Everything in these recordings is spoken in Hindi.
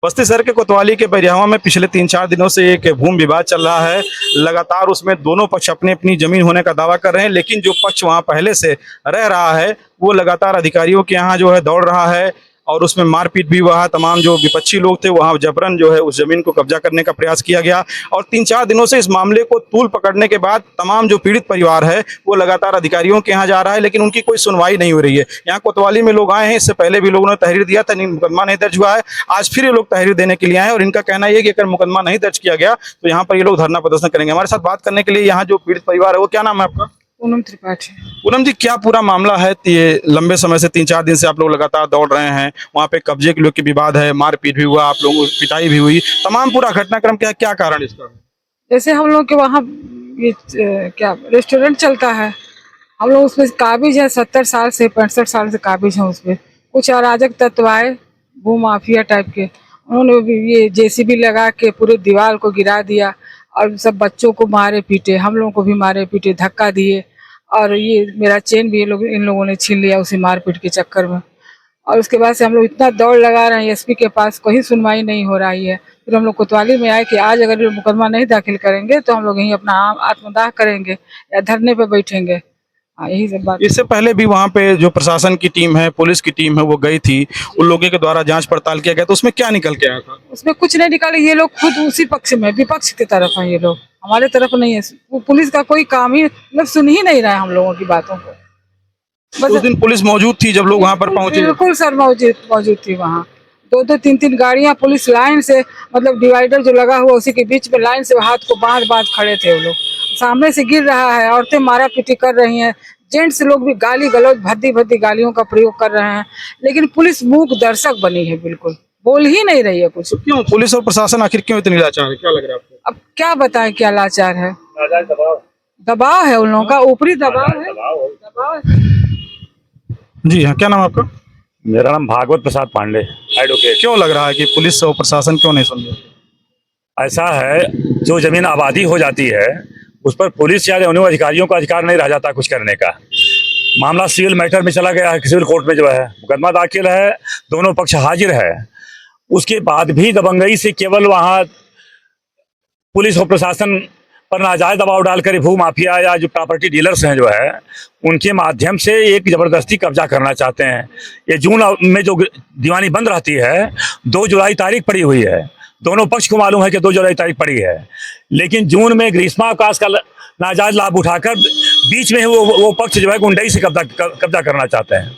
बस्ती शहर के कोतवाली के बैरियावा में पिछले 3-4 दिनों से एक भूमि विवाद चल रहा है। लगातार उसमें दोनों पक्ष अपनी अपनी जमीन होने का दावा कर रहे हैं, लेकिन जो पक्ष वहां पहले से रह रहा है वो लगातार अधिकारियों के यहाँ जो है दौड़ रहा है और उसमें मारपीट भी हुआ है। तमाम जो विपक्षी लोग थे वहां जबरन जो है उस जमीन को कब्जा करने का प्रयास किया गया और 3-4 दिनों से इस मामले को तूल पकड़ने के बाद तमाम जो पीड़ित परिवार है वो लगातार अधिकारियों के यहाँ जा रहा है, लेकिन उनकी कोई सुनवाई नहीं हो रही है। यहाँ कोतवाली में लोग आए हैं, इससे पहले भी लोगों ने तहरीर दिया था, मुकदमा नहीं दर्ज हुआ है। आज फिर ये लोग तहरीर देने के लिए आए हैं और इनका कहना यह कि अगर मुकदमा नहीं दर्ज किया गया तो यहाँ पर ये लोग धरना प्रदर्शन करेंगे। हमारे साथ बात करने के लिए यहाँ जो पीड़ित परिवार है वो, क्या नाम है आपका? पूनम त्रिपाठी। पूनम जी, क्या पूरा मामला है? ये लंबे समय से 3-4 दिन से आप लोग लगातार दौड़ रहे हैं, वहाँ पे कब्जे के लोग की विवाद है, मारपीट भी हुआ, आप लोगों की पिटाई भी हुई, तमाम पूरा घटनाक्रम क्या क्या कारण इसका? जैसे हम लोग के वहाँ ये क्या रेस्टोरेंट चलता है, हम लोग उसमें काबिज है 70 साल से 65 साल से काबिज है। उसमें कुछ अराजक तत्व आए, भू माफिया टाइप के, उन्होंने भी ये जेसीबी लगा के पूरे दीवार को गिरा दिया और सब बच्चों को मारे पीटे, हम लोगों को भी मारे पीटे, धक्का दिए और ये मेरा चेन भी इन लोगों ने छीन लिया उसी मारपीट के चक्कर में। और उसके बाद से हम लोग इतना दौड़ लगा रहे हैं एसपी के पास, कोई सुनवाई नहीं हो रही है। फिर हम लोग कोतवाली में आए कि आज अगर ये मुकदमा नहीं दाखिल करेंगे तो हम लोग यहीं अपना आत्मदाह करेंगे या धरने पे बैठेंगे। हाँ, यही सब बात। इससे पहले भी वहाँ पे जो प्रशासन की टीम है, पुलिस की टीम है, वो गई थी, उन लोगों के द्वारा जांच पड़ताल किया गया, तो उसमें क्या निकल के आया था? उसमें कुछ नहीं निकाले, ये लोग खुद उसी पक्ष में, विपक्ष की तरफ है ये लोग, हमारे तरफ नहीं है। वो पुलिस का कोई काम ही मतलब सुन ही नहीं रहा है हम लोगों की बातों को। उस दिन पुलिस मौजूद थी जब लोग वहाँ पर पहुंचे? बिल्कुल सर, मौजूद थी वहाँ। 2-2 3-3 गाड़ियाँ पुलिस लाइन से, मतलब डिवाइडर जो लगा हुआ उसी के बीच में लाइन से हाथ को बांध खड़े थे वो लोग। सामने से गिर रहा है, औरतें मारा पीटी कर रही हैं, जेंट्स लोग भी गाली गलौज भद्दी गालियों का प्रयोग कर रहे हैं, लेकिन पुलिस मूक दर्शक बनी है, बिल्कुल बोल ही नहीं रही है कुछ। तो क्यों पुलिस और प्रशासन आखिर क्यों इतनी लाचार है, क्या लग रहा है आपको? अब क्या बताएं क्या लाचार है? दबाव है उन लोगों का, ऊपरी दबाव है। जी हाँ, क्या नाम है आपका? मेरा नाम भागवत प्रसाद पांडे, एडवोकेट। क्यों लग रहा है कि पुलिस और प्रशासन क्यों नहीं सुन रही? ऐसा है, जो जमीन आबादी हो जाती है उस पर पुलिस या रेवेन्यू अधिकारियों का अधिकार नहीं रह जाता कुछ करने का। मामला सिविल मैटर में चला गया है, सिविल कोर्ट में जो है मुकदमा दाखिल है, दोनों पक्ष हाजिर है, उसके बाद भी दबंगई से केवल वहाँ पुलिस और प्रशासन पर नाजायज दबाव डालकर भू माफिया या जो प्रॉपर्टी डीलर्स हैं जो है उनके माध्यम से एक जबरदस्ती कब्जा करना चाहते हैं। ये जून में जो दीवानी बंद रहती है, 2 जुलाई तारीख पड़ी हुई है, दोनों पक्ष को मालूम है कि 2 जुलाई तारीख पड़ी है, लेकिन जून में ग्रीष्मावकाश का नाजायज लाभ उठाकर बीच में वो पक्ष जो है गुंडई से कब्जा करना चाहते हैं।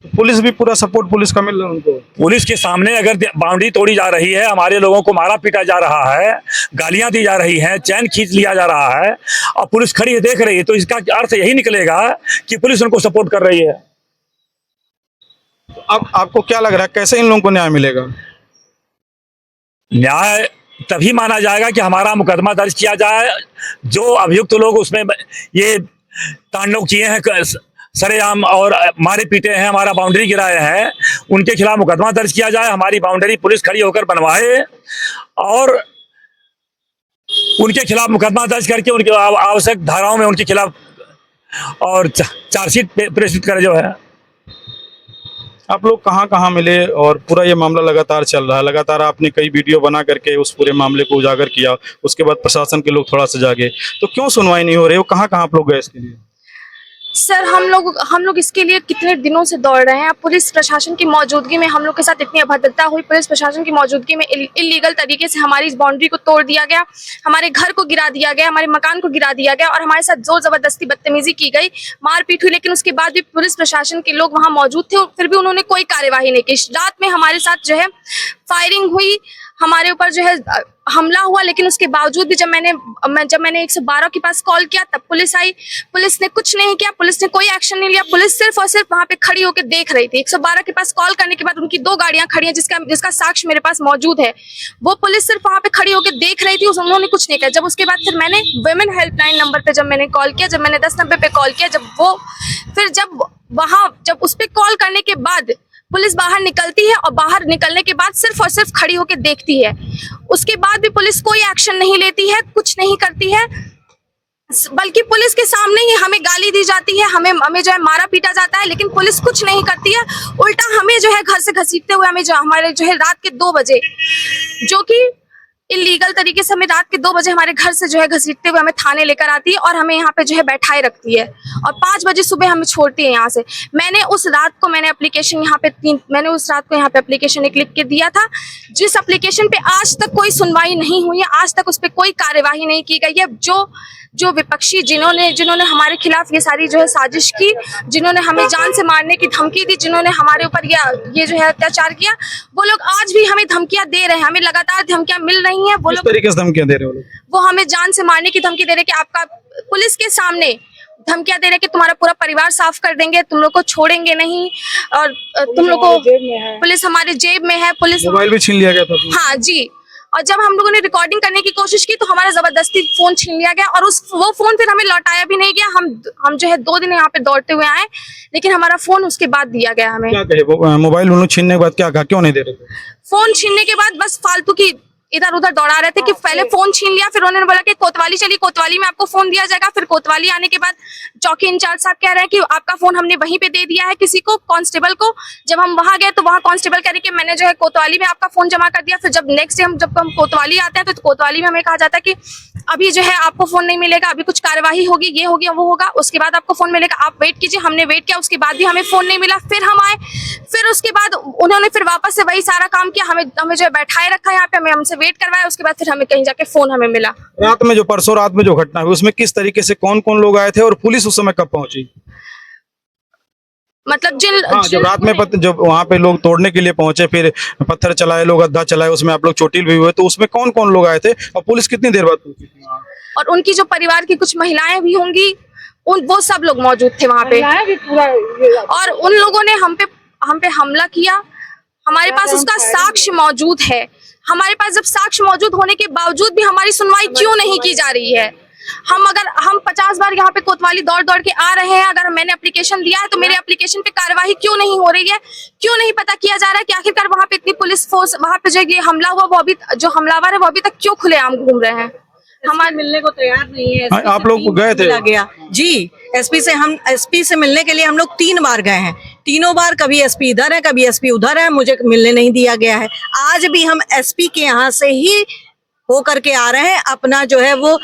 पुलिस भी पूरा सपोर्ट पुलिस का मिल रहा है उनको? पुलिस के सामने अगर बाउंड्री तोड़ी जा रही है, हमारे लोगों को मारा पीटा जा रहा है, गालियां दी जा रही हैं, चैन खींच लिया जा रहा है और पुलिस खड़ी है देख रही है, तो इसका अर्थ यही निकलेगा कि पुलिस उनको सपोर्ट कर रही है। तो अब आपको क्या लग रहा है, कैसे इन लोगों को न्याय मिलेगा? न्याय तभी माना जाएगा कि हमारा मुकदमा दर्ज किया जाए, जो अभियुक्त लोग उसमें ये तांडव किए हैं, सरेआम और मारे पीटे हैं, हमारा बाउंड्री गिराए हैं, उनके खिलाफ मुकदमा दर्ज किया जाए, हमारी बाउंड्री पुलिस खड़ी होकर बनवाए और उनके खिलाफ मुकदमा दर्ज करके उनके आवश्यक धाराओं में उनके खिलाफ और चार्जशीट प्रेषित करे जो है। आप लोग कहाँ कहाँ मिले और पूरा ये मामला लगातार चल रहा है? लगातार आपने कई वीडियो बना करके उस पूरे मामले को उजागर किया, उसके बाद प्रशासन के लोग थोड़ा सा जागे, तो क्यों सुनवाई नहीं हो रही? वो कहाँ कहाँ आप लोग गए इसके लिए? सर, हम लोग इसके लिए कितने दिनों से दौड़ रहे हैं। पुलिस प्रशासन की मौजूदगी में हम लोग के साथ इतनी अभद्रता हुई, पुलिस प्रशासन की मौजूदगी में इलीगल तरीके से हमारी इस बाउंड्री को तोड़ दिया गया, हमारे घर को गिरा दिया गया, हमारे मकान को गिरा दिया गया और हमारे साथ जोर जबरदस्ती बदतमीजी की गई, मारपीट हुई। लेकिन उसके बाद भी पुलिस प्रशासन के लोग वहां मौजूद थे, फिर भी उन्होंने कोई कार्यवाही नहीं की। रात में हमारे साथ जो है फायरिंग हुई, हमारे ऊपर जो है हमला हुआ, लेकिन उसके बावजूद भी जब मैंने 112 के पास कॉल किया तब पुलिस आई, पुलिस ने कुछ नहीं किया, पुलिस ने कोई एक्शन नहीं लिया। पुलिस सिर्फ और सिर्फ वहां पे खड़ी होकर देख रही थी। 112 के पास कॉल करने के बाद उनकी 2 गाड़ियां खड़ी हैं, जिसका साक्ष्य मेरे पास मौजूद है। वो पुलिस सिर्फ वहां पे खड़ी होकर देख रही थी, उन्होंने कुछ नहीं किया। जब उसके बाद फिर मैंने वुमेन हेल्पलाइन नंबर पे जब मैंने कॉल किया, जब मैंने 1090 पे कॉल किया, जब उस पे कॉल करने के बाद पुलिस बाहर निकलती है और बाहर निकलने के बाद सिर्फ और सिर्फ खड़ी होकर देखती है। उसके बाद भी पुलिस कोई एक्शन नहीं लेती है, कुछ नहीं करती है। बल्कि पुलिस के सामने ही हमें गाली दी जाती है, हमें जो है मारा पीटा जाता है, लेकिन पुलिस कुछ नहीं करती है। उल्टा हमें जो है घर से घसीटते हुए हमें जो हमारे जो है रात के 2 बजे, जो कि इलीगल तरीके से हमें रात के 2 बजे हमारे घर से जो है घसीटते हुए हमें थाने लेकर आती है और हमें यहाँ पे जो है बैठाए रखती है और 5 बजे सुबह हमें छोड़ती है यहाँ से। मैंने उस रात को एप्लीकेशन एक लिख के दिया था, जिस एप्लीकेशन पे आज तक कोई सुनवाई नहीं हुई है, आज तक उस पर कोई कार्यवाही नहीं की गई है। जो विपक्षी जिन्होंने हमारे खिलाफ ये सारी जो है साजिश की, जिन्होंने हमें जान से मारने की धमकी दी, जिन्होंने हमारे ऊपर ये जो है अत्याचार किया, वो लोग आज भी हमें धमकियां दे रहे हैं, हमें लगातार धमकियां मिल रही हैं। वो लोग तरीके से धमकियां दे रहे हो? वो हमें जान से मारने की धमकी दे रहे कि आपका पुलिस के सामने धमकियां दे रहे कि तुम्हारा पूरा परिवार साफ कर देंगे, तुम लोग को छोड़ेंगे नहीं, और तुम लोग को पुलिस हमारे जेब में है, पुलिस मोबाइल भी छीन लिया गया था? हाँ जी। और जब हम लोगों ने रिकॉर्डिंग करने की कोशिश की तो हमारा जबरदस्ती फोन छीन लिया गया और वो फोन फिर हमें लौटाया भी नहीं गया। हम जो है 2 दिन यहाँ पे दौड़ते हुए आए, लेकिन हमारा फोन उसके बाद दिया गया हमें। क्या कहे मोबाइल उन्होंने छीनने के बाद? क्या कहा, क्यों नहीं दे रहे थे? फोन छीनने के बाद बस फालतू की इधर उधर दौड़ा रहे थे कि पहले फोन छीन लिया, फिर उन्होंने बोला कि कोतवाली चली, कोतवाली में आपको फोन दिया जाएगा। फिर कोतवाली आने के बाद चौकी इंचार्ज साहब कह रहे हैं कि आपका फोन हमने वहीं पे दे दिया है किसी को, कांस्टेबल को। जब हम वहां गए तो वहां कांस्टेबल कह रही कि मैंने जो है कोतवाली में आपका फोन जमा कर दिया। फिर जब नेक्स्ट डे जब हम कोतवाली आते हैं तो कोतवाली में हमें कहा जाता है कि अभी जो है आपको फोन नहीं मिलेगा, अभी कुछ कार्यवाही होगी, ये होगी वो होगा, उसके बाद आपको फोन मिलेगा, आप वेट कीजिए। हमने वेट किया, उसके बाद भी हमें फोन नहीं मिला। फिर हम आए, फिर उसके बाद उन्होंने फिर वापस से वही सारा काम किया, हमें जो है बैठाए रखा यहाँ पे, हमें हमसे वेट करवाया। उसके बाद फिर हमें कहीं जाके फोन हमें मिला। रात में परसों रात में जो घटना हुई उसमें किस तरीके से कौन कौन लोग आए थे और पुलिस उस समय कब पहुंची? मतलब जब रात में जब वहाँ पे लोग तोड़ने के लिए पहुंचे, फिर पत्थर चलाए लोग, अद्दा चलाए, उसमें आप लोग चोटिल भी हुए, तो उसमें कौन कौन लोग आए थे और पुलिस कितनी देर बाद पहुंची थी? और उनकी जो परिवार की कुछ महिलाएं भी होंगी, वो सब लोग मौजूद थे वहाँ पे, और उन लोगों ने हम पे हमला किया। हमारे पास उसका साक्ष्य मौजूद है। हमारे पास जब साक्ष्य मौजूद होने के बावजूद भी हमारी सुनवाई क्यों नहीं की जा रही है? हम 50 बार यहाँ पे कोतवाली दौड़ के आ रहे हैं, अगर मैंने एप्लीकेशन दिया है तो मेरे एप्लीकेशन पे कार्यवाही क्यों नहीं हो रही है? क्यों नहीं पता किया जा रहा है कि आखिरकार वहाँ पे इतनी पुलिस फोर्स, वहाँ पे जो ये हमला हुआ वो अभी जो हमलावर है वो अभी तक क्यों खुलेआम घूम रहे हैं? हमारे मिलने को तैयार नहीं है। आप लोग गए थे? गया जी, एसपी से मिलने के लिए हम लोग 3 बार गए हैं। तीनों बार कभी एसपी इधर है, कभी एसपी उधर है, मुझे मिलने नहीं दिया गया है। आज भी हम एसपी के यहाँ से ही हो करके आ रहे हैं, अपना जो है वो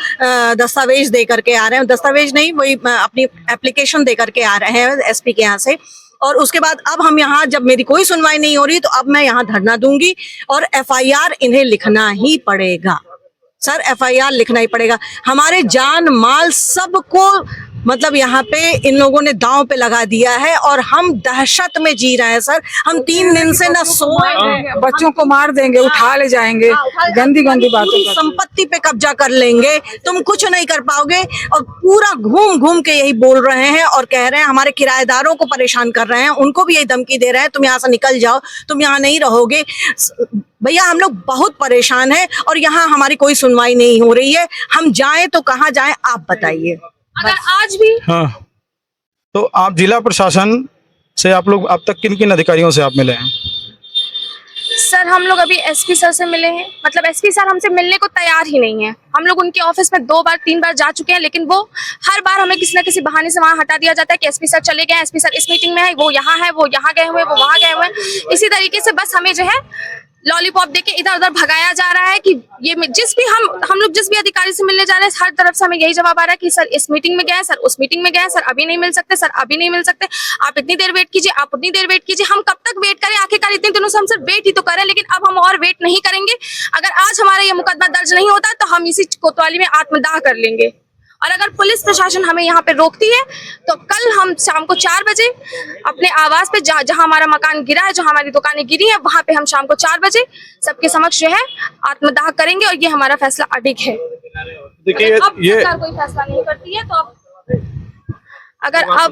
दस्तावेज दे करके आ रहे हैं, दस्तावेज नहीं, वही अपनी एप्लीकेशन दे करके आ रहे हैं एसपी के यहाँ से। और उसके बाद अब हम यहाँ, जब मेरी कोई सुनवाई नहीं हो रही तो अब मैं यहाँ धरना दूंगी और FIR इन्हें लिखना ही पड़ेगा सर, FIR लिखना ही पड़ेगा। हमारे जान माल सबको मतलब यहाँ पे इन लोगों ने दांव पे लगा दिया है और हम दहशत में जी रहे हैं सर। हम 3 दिन से न सोए, बच्चों को मार देंगे, उठा ले जाएंगे, गंदी गंदी बातें, संपत्ति पे कब्जा कर लेंगे, तुम कुछ नहीं कर पाओगे। और पूरा घूम घूम के यही बोल रहे हैं और कह रहे हैं, हमारे किराएदारों को परेशान कर रहे हैं, उनको भी यही धमकी दे रहे हैं, तुम यहाँ से निकल जाओ, तुम यहाँ नहीं रहोगे। भैया हम लोग बहुत परेशान हैं और यहाँ हमारी कोई सुनवाई नहीं हो रही है। हम जाएं तो कहाँ जाएं, आप बताइए। अगर आज भी हाँ, तो आप जिला प्रशासन से आप लोग अब तक किन किन अधिकारियों से आप मिले हैं? सर हम लोग अभी एसपी सर से मिले हैं, मतलब एसपी सर हमसे मिलने को तैयार ही नहीं है। हम लोग उनके ऑफिस में 2 बार 3 बार जा चुके हैं, लेकिन वो हर बार हमें किसी न किसी बहाने से वहाँ हटा दिया जाता है कि एसपी सर चले गए, एसपी सर इस मीटिंग में है, वो यहाँ है, वो यहाँ गए हुए, वो वहाँ गए हुए। इसी तरीके से बस हमें जो है लॉलीपॉप देके इधर उधर भगाया जा रहा है कि ये हम लोग जिस भी अधिकारी से मिलने जा रहे हैं, हर तरफ से हमें यही जवाब आ रहा है कि सर इस मीटिंग में गए, सर उस मीटिंग में गए, सर अभी नहीं मिल सकते, सर अभी नहीं मिल सकते, आप इतनी देर वेट कीजिए, आप उतनी देर वेट कीजिए। हम कब तक वेट करें? आखिरकार इतने दिनों से हम सिर्फ वेट ही तो करें, लेकिन अब हम और वेट नहीं करेंगे। अगर आज हमारा ये मुकदमा दर्ज नहीं होता तो हम इसी कोतवाली में आत्मदाह कर लेंगे। और अगर पुलिस प्रशासन हमें यहाँ पे रोकती है तो कल हम शाम को 4 बजे अपने आवास पे जहाँ हमारा मकान गिरा है, जहाँ हमारी दुकानें गिरी है, वहाँ पे हम शाम को 4 बजे सबके समक्ष जो है आत्मदाह करेंगे और ये हमारा फैसला अडिग है। देखिए ये सरकार कोई फैसला नहीं करती है तो अगर अब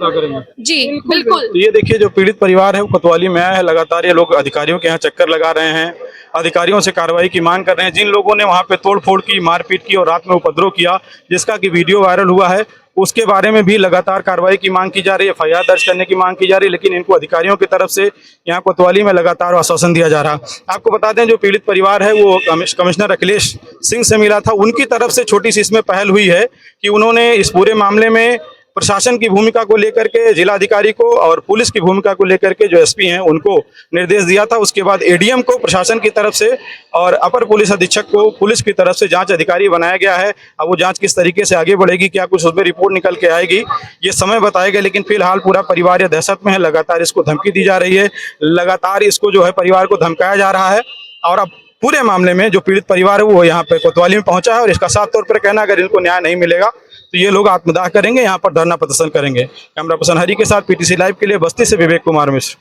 जी बिल्कुल, ये देखिए जो पीड़ित परिवार है वो कोतवाली में आया है। लगातार ये लोग अधिकारियों के यहाँ चक्कर लगा रहे हैं, अधिकारियों से कार्रवाई की मांग कर रहे हैं। जिन लोगों ने वहाँ पे तोड़फोड़ की, मारपीट की और रात में उपद्रव किया, जिसका कि वीडियो वायरल हुआ है, उसके बारे में भी लगातार कार्रवाई की मांग की जा रही है, FIR दर्ज करने की मांग की जा रही है, लेकिन इनको अधिकारियों की तरफ से यहाँ कोतवाली में लगातार आश्वासन दिया जा रहा। आपको बता दें, जो पीड़ित परिवार है वो कमिश्नर अखिलेश सिंह से मिला था। उनकी तरफ से छोटी सी इसमें पहल हुई है कि उन्होंने इस पूरे मामले में प्रशासन की भूमिका को लेकर के जिलाधिकारी को और पुलिस की भूमिका को लेकर के जो SP हैं उनको निर्देश दिया था। उसके बाद ADM को प्रशासन की तरफ से और अपर पुलिस अधीक्षक को पुलिस की तरफ से जांच अधिकारी बनाया गया है। अब वो जांच किस तरीके से आगे बढ़ेगी, क्या कुछ उसमें रिपोर्ट निकल के आएगी, ये समय बताएगा। लेकिन फिलहाल पूरा परिवार ये दहशत में है, लगातार इसको धमकी दी जा रही है, लगातार इसको जो है परिवार को धमकाया जा रहा है। और अब पूरे मामले में जो पीड़ित परिवार है वो यहाँ पे कोतवाली में पहुंचा है और इसका साफ तौर पर कहना, अगर इनको न्याय नहीं मिलेगा तो ये लोग आत्मदाह करेंगे, यहाँ पर धरना प्रदर्शन करेंगे। कैमरा पर्सन हरी के साथ PTC लाइव के लिए बस्ती से विवेक कुमार मिश्र।